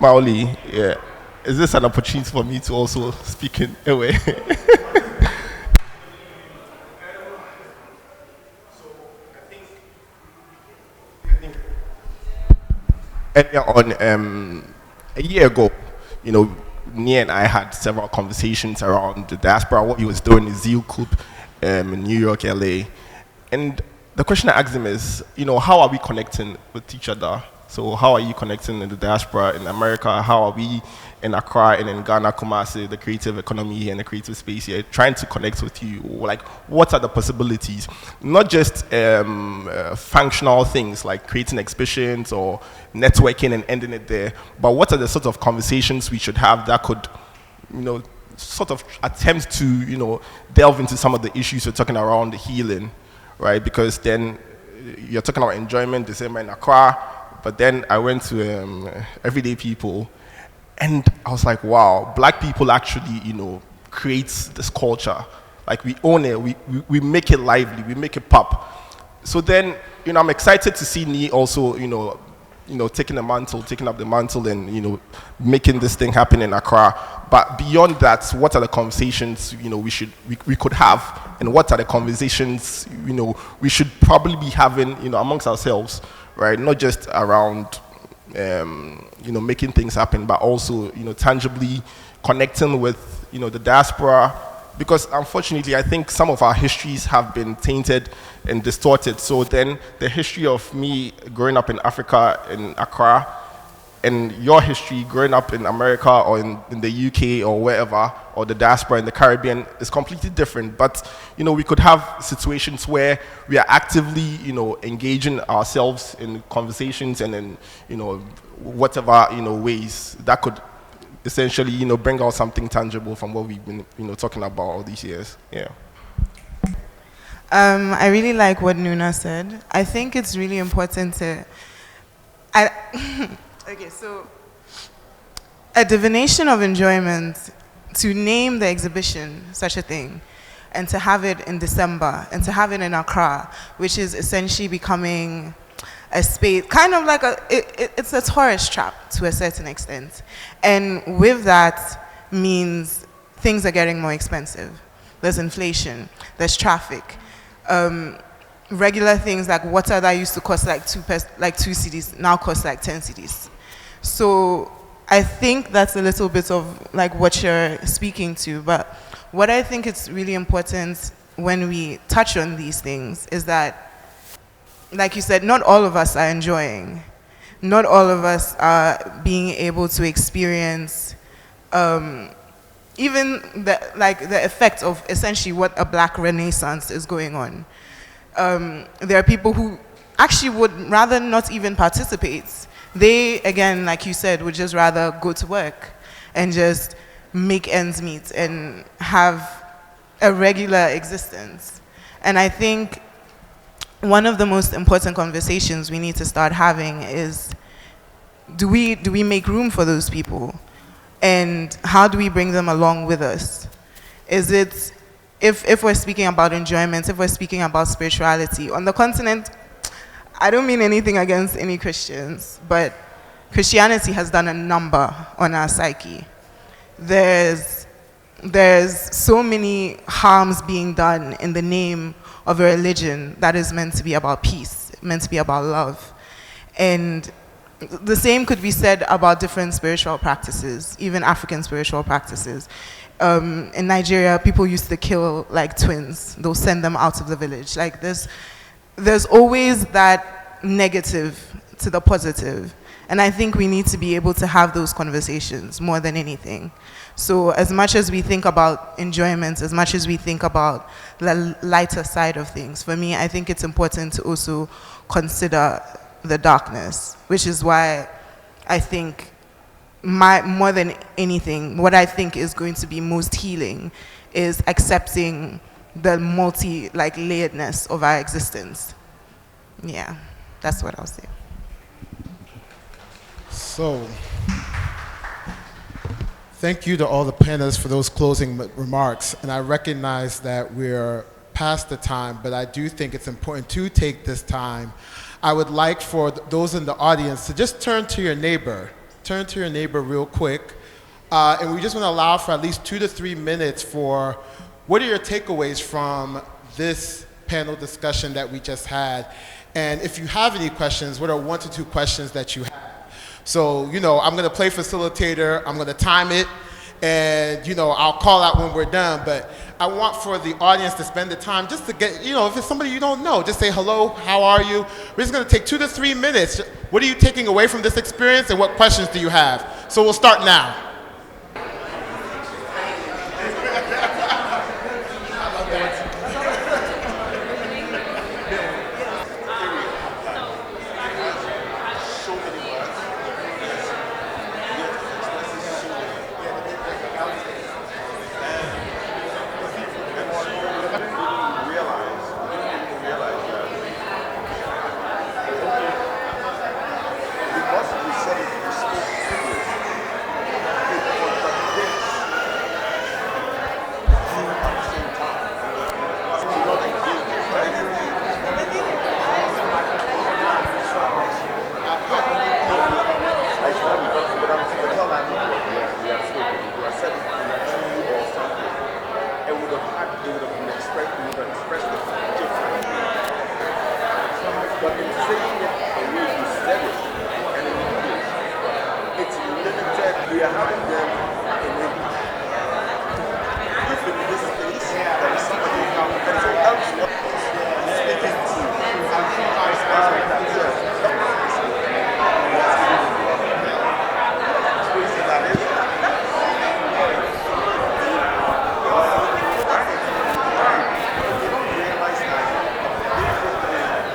Maoli, yeah. Is this an opportunity for me to also speak in a way? Earlier on, a year ago, Nia and I had several conversations around the diaspora, what he was doing in Zeal Coup in New York, LA. And the question I asked him is, how are we connecting with each other So how are you connecting in the diaspora in America? How are we in Accra and in Ghana, Kumasi, the creative economy here and the creative space here, trying to connect with you? Like, what are the possibilities? Not just functional things like creating exhibitions or networking and ending it there, but what are the sort of conversations we should have that could, sort of attempt to, delve into some of the issues we're talking around the healing, right? Because then you're talking about enjoyment, December in Accra, but then I went to Everyday People, and I was like, wow, black people actually, create this culture. Like, we own it, we make it lively, we make it pop. So then, I'm excited to see Ni also, taking up the mantle and, making this thing happen in Accra. But beyond that, what are the conversations, we could have, and what are the conversations, we should probably be having, amongst ourselves, right? Not just around, making things happen, but also, tangibly connecting with, the diaspora. Because unfortunately, I think some of our histories have been tainted and distorted. So then the history of me growing up in Africa, in Accra, and your history growing up in America or in the UK or wherever, or the diaspora in the Caribbean, is completely different. But, we could have situations where we are actively, engaging ourselves in conversations and in, whatever, ways that could essentially, bring out something tangible from what we've been, talking about all these years. Yeah. I really like what Nuna said. I think it's really important to... Okay, so a divination of enjoyment, to name the exhibition such a thing, and to have it in December, and to have it in Accra, which is essentially becoming a space, kind of like it's a tourist trap to a certain extent. And with that means things are getting more expensive. There's inflation, there's traffic. Regular things like water that used to cost like 2 cedis now cost like 10 cedis. So I think that's a little bit of like what you're speaking to. But what I think is really important when we touch on these things is that, like you said, not all of us are enjoying. Not all of us are being able to experience even the effect of essentially what a black renaissance is going on. There are people who actually would rather not even participate. They, again, like you said, would just rather go to work and just make ends meet and have a regular existence. And I think one of the most important conversations we need to start having is, do we make room for those people? And how do we bring them along with us? Is it, if we're speaking about enjoyment, if we're speaking about spirituality, on the continent, I don't mean anything against any Christians, but Christianity has done a number on our psyche. There's so many harms being done in the name of a religion that is meant to be about peace, meant to be about love. And the same could be said about different spiritual practices, even African spiritual practices. In Nigeria, people used to kill like twins. They'll send them out of the village. Like there's always that negative to the positive. And I think we need to be able to have those conversations more than anything. So as much as we think about enjoyment, as much as we think about the lighter side of things, for me, I think it's important to also consider the darkness, which is why I think more than anything, what I think is going to be most healing is accepting the layeredness of our existence. Yeah, that's what I'll say. So, thank you to all the panelists for those closing remarks. And I recognize that we're past the time, but I do think it's important to take this time. I would like for those in the audience to just turn to your neighbor. Turn to your neighbor real quick. And we just want to allow for at least 2 to 3 minutes for what are your takeaways from this panel discussion that we just had. And if you have any questions, what are 1 to 2 questions that you have? So, I'm going to play facilitator. I'm going to time it. And, I'll call out when we're done. But I want for the audience to spend the time just to get, if it's somebody you don't know, just say hello, how are you? We're just going to take 2 to 3 minutes. What are you taking away from this experience, and what questions do you have? So we'll start now.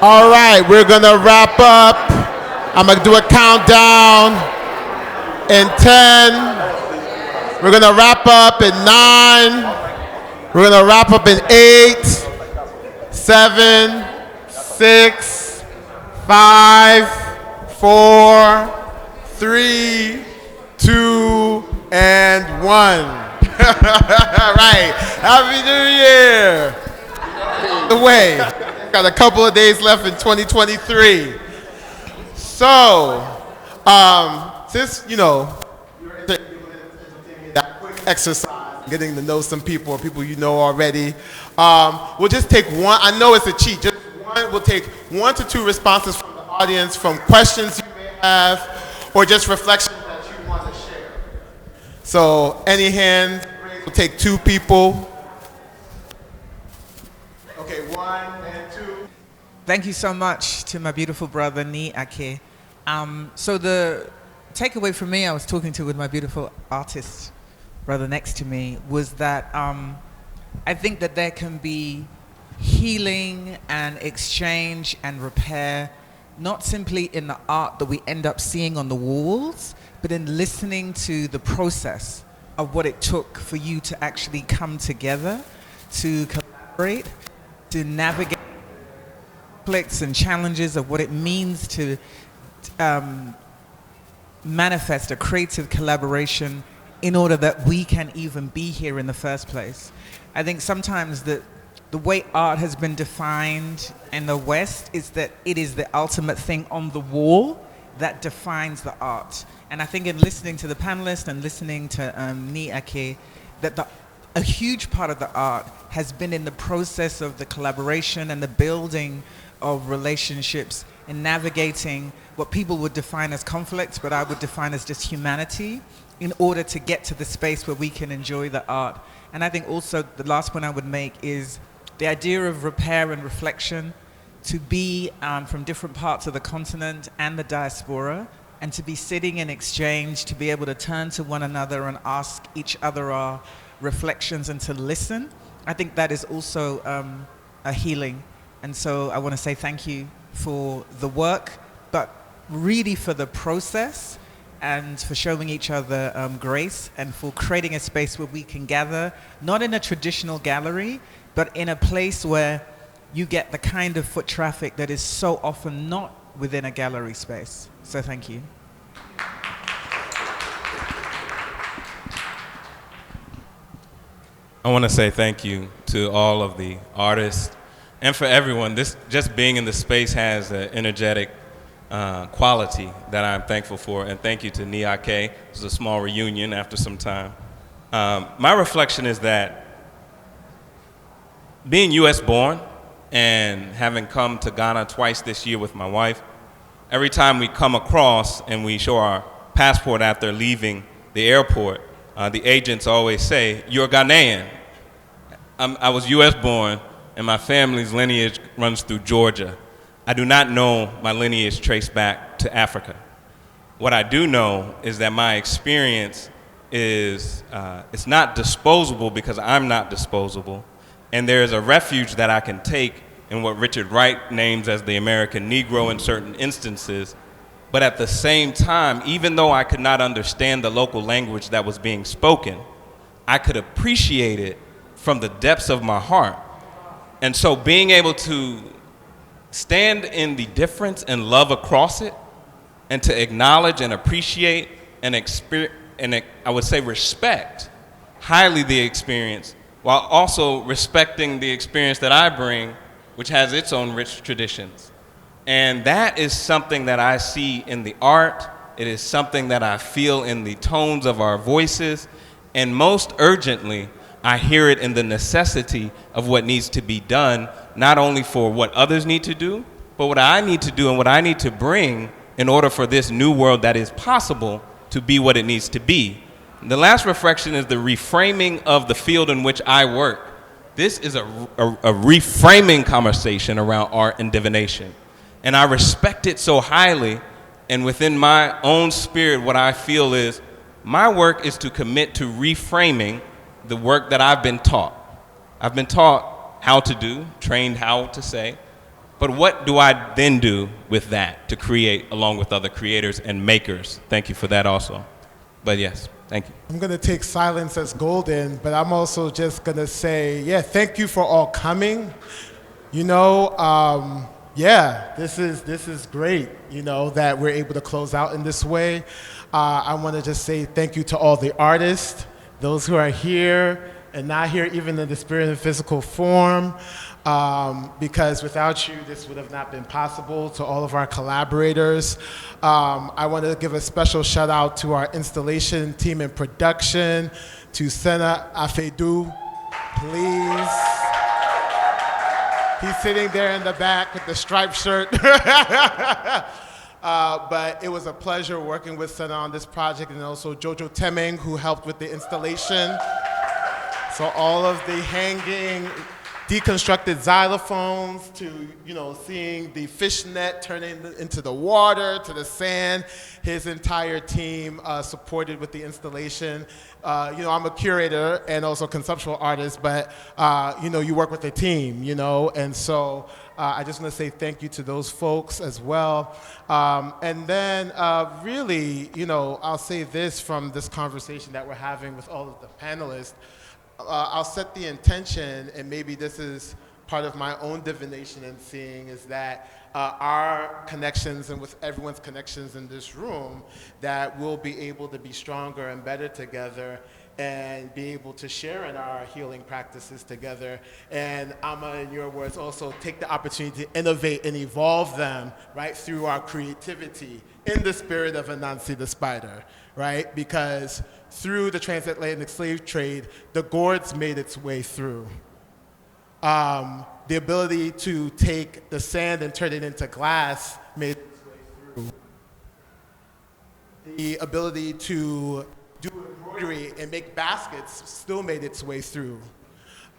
All right, we're gonna wrap up. I'm gonna do a countdown in 10. We're gonna wrap up in 9. We're gonna wrap up in 8, 7, 6, 5, 4, 3, 2, and 1. All right, Happy New Year. The way. Got a couple of days left in 2023. So, since, that quick exercise, getting to know some people or people you know already, we'll just take one. I know it's a cheat. Just one. We'll take 1 to 2 responses from the audience, from questions you may have, or just reflections that you want to share. So, any hand, we'll take 2 people. Okay, 1 and 2. Thank you so much to my beautiful brother, Ni Ake. So the takeaway for me, I was talking to with my beautiful artist brother next to me, was that I think that there can be healing and exchange and repair, not simply in the art that we end up seeing on the walls, but in listening to the process of what it took for you to actually come together, to collaborate, to navigate conflicts and challenges of what it means to manifest a creative collaboration in order that we can even be here in the first place. I think sometimes the way art has been defined in the West is that it is the ultimate thing on the wall that defines the art. And I think in listening to the panelists and listening to Ni Ake, that a huge part of the art has been in the process of the collaboration and the building of relationships and navigating what people would define as conflict, but I would define as just humanity, in order to get to the space where we can enjoy the art. And I think also the last point I would make is the idea of repair and reflection, to be from different parts of the continent and the diaspora, and to be sitting in exchange, to be able to turn to one another and ask each other our reflections and to listen. I think that is also a healing. And so I want to say thank you for the work, but really for the process and for showing each other grace, and for creating a space where we can gather, not in a traditional gallery, but in a place where you get the kind of foot traffic that is so often not within a gallery space. So thank you. I want to say thank you to all of the artists and for everyone. This just being in the space has an energetic quality that I'm thankful for, and thank you to Ni Ake. It was a small reunion after some time. My reflection is that being US born and having come to Ghana twice this year with my wife, every time we come across and we show our passport after leaving the airport, the agents always say, "You're Ghanaian." I was US born, and my family's lineage runs through Georgia. I do not know my lineage traced back to Africa. What I do know is that my experience is, it's not disposable because I'm not disposable, and there is a refuge that I can take in what Richard Wright names as the American Negro in certain instances. But at the same time, even though I could not understand the local language that was being spoken, I could appreciate it from the depths of my heart. And so being able to stand in the difference and love across it, and to acknowledge and appreciate and I would say respect highly the experience, while also respecting the experience that I bring, which has its own rich traditions. And that is something that I see in the art. It is something that I feel in the tones of our voices. And most urgently, I hear it in the necessity of what needs to be done, not only for what others need to do, but what I need to do and what I need to bring in order for this new world that is possible to be what it needs to be. The last reflection is the reframing of the field in which I work. This is a reframing conversation around art and divination. And I respect it so highly, and within my own spirit, what I feel is my work is to commit to reframing the work that I've been taught. I've been taught how to do, trained how to say, but what do I then do with that to create along with other creators and makers? Thank you for that also. But yes, thank you. I'm going to take silence as golden, but I'm also just going to say, yeah, thank you for all coming. You know, yeah, this is great, you know, that we're able to close out in this way. I want to just say thank you to all the artists, those who are here and not here even in the spirit and physical form. Because without you, this would have not been possible. To all of our collaborators, I want to give a special shout out to our installation team and production, to Senna Afedu, please. He's sitting there in the back with the striped shirt. But it was a pleasure working with Senna on this project, and also Jojo Temeng, who helped with the installation. So all of the hanging, deconstructed xylophones to, you know, seeing the fishnet turning into the water, to the sand. His entire team supported with the installation. You know, I'm a curator and also conceptual artist, but, you know, you work with a team, you know, and so I just want to say thank you to those folks as well. And then really, you know, I'll say this from this conversation that we're having with all of the panelists. I'll set the intention, and maybe this is part of my own divination and seeing, is that our connections and with everyone's connections in this room, that we'll be able to be stronger and better together and be able to share in our healing practices together. And Amma, in your words, also take the opportunity to innovate and evolve them, right, through our creativity in the spirit of Anansi the spider, right? Because through the transatlantic slave trade, the gourds made its way through. The ability to take the sand and turn it into glass made its way through. The ability to do embroidery and make baskets still made its way through.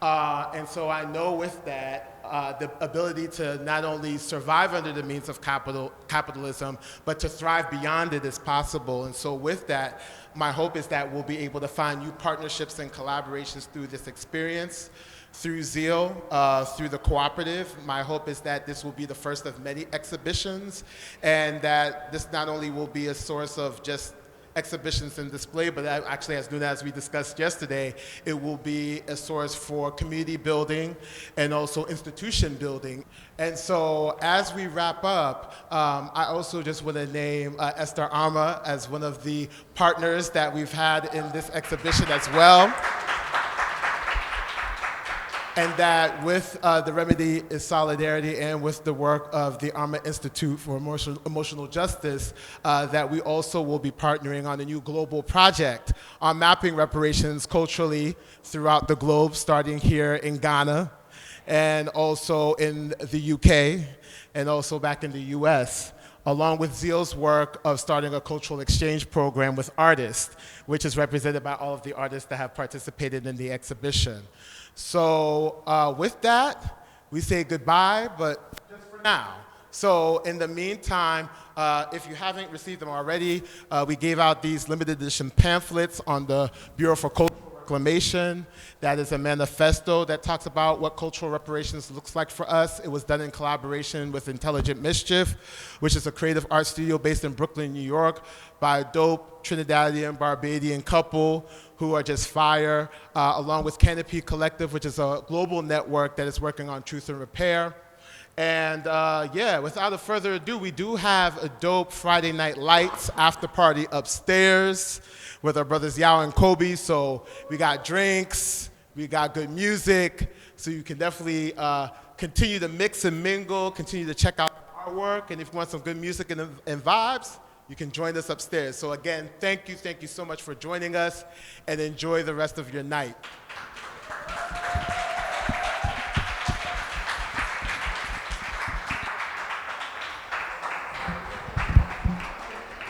And so I know with that, the ability to not only survive under the means of capitalism, but to thrive beyond it is possible. And so with that, my hope is that we'll be able to find new partnerships and collaborations through this experience, through Zeal, through the cooperative. My hope is that this will be the first of many exhibitions, and that this not only will be a source of just exhibitions and display, but actually, as Nuna, as we discussed yesterday, it will be a source for community building and also institution building. And so as we wrap up, I also just want to name Esther Amma as one of the partners that we've had in this exhibition as well. And that with the Remedy is Solidarity and with the work of the Arma Institute for Emotional Justice, that we also will be partnering on a new global project on mapping reparations culturally throughout the globe, starting here in Ghana, and also in the UK, and also back in the US, along with Zeal's work of starting a cultural exchange program with artists, which is represented by all of the artists that have participated in the exhibition. So with that, we say goodbye, but just for now. So in the meantime, if you haven't received them already, we gave out these limited edition pamphlets on the Bureau for Cultural Reclamation. That is a manifesto that talks about what cultural reparations looks like for us. It was done in collaboration with Intelligent Mischief, which is a creative art studio based in Brooklyn, New York, by a dope Trinidadian, Barbadian couple who are just fire, along with Canopy Collective, which is a global network that is working on truth and repair. And yeah, without further ado, we do have a dope Friday Night Lights after party upstairs with our brothers Yao and Kobe. So we got drinks, we got good music, so you can definitely continue to mix and mingle, continue to check out our work, and if you want some good music and vibes, you can join us upstairs. So again, thank you so much for joining us, and enjoy the rest of your night.